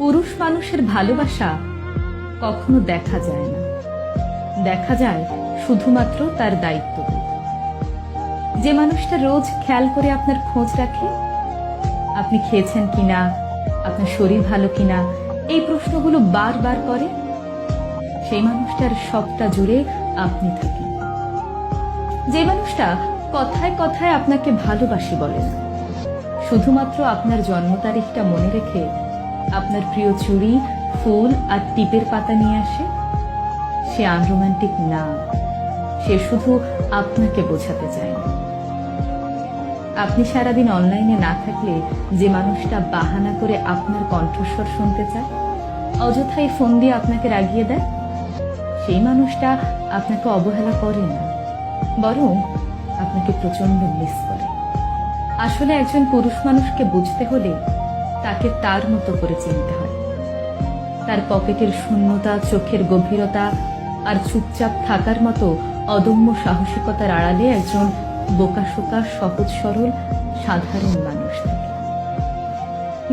পুরুষ মানুষের ভালোবাসা কখনো দেখা যায় না, দেখা যায় শুধুমাত্র তার দায়িত্ববোধ। যে মানুষটা রোজ খেয়াল করে আপনার খোঁজ রাখে, আপনি খেয়েছেন কিনা, আপনার শরীর ভালো কিনা, এই প্রশ্নগুলো বারবার করে, সেই মানুষটার সবটা জুড়ে আপনি থাকেন। যে মানুষটা কথায় কথায় আপনাকে ভালোবাসি বলে না, শুধুমাত্র আপনার জন্ম তারিখটা মনে রেখে আপনার প্রিয় চুড়ি, ফুল আর টিপের পাতা নিয়ে আসে, সে আনরোম্যান্টিক না, সে শুধু আপনাকে বোঝাতে চায় না। আপনি সারাদিন অনলাইনে না থাকলে যে মানুষটা বাহানা করে আপনার কণ্ঠস্বর শুনতে চায়, অযথাই ফোন দিয়ে আপনাকে রাগিয়ে দেয়, সেই মানুষটা আপনাকে অবহেলা করে না, বরং আপনাকে প্রচন্ড মিস করে। আসলে একজন পুরুষ মানুষকে বুঝতে হলে তাকে তার মতো করে চিনতে হয়। তার পকেটের শূন্যতা, চোখের গভীরতা আর চুপচাপ থাকার মতো অদম্য সাহসিকতার আড়ালে একজন বোকাশোকা, সহজ সরল, সাধারণ মানুষ থাকে।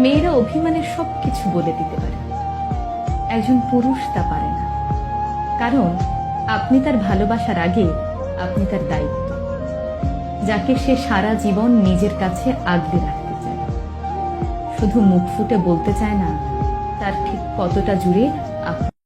মেয়েরা অভিমানের সবকিছু বলে দিতে পারে, একজন পুরুষ তা পারে না, কারণ আপনি তার ভালোবাসার আগে আপনি তার দায়িত্ব, যাকে সে সারা জীবন নিজের কাছে আগলে রাখতে চায়। শুধু মুখ ফুটে বলতে চায় না তার ঠিক কতটা জুড়ে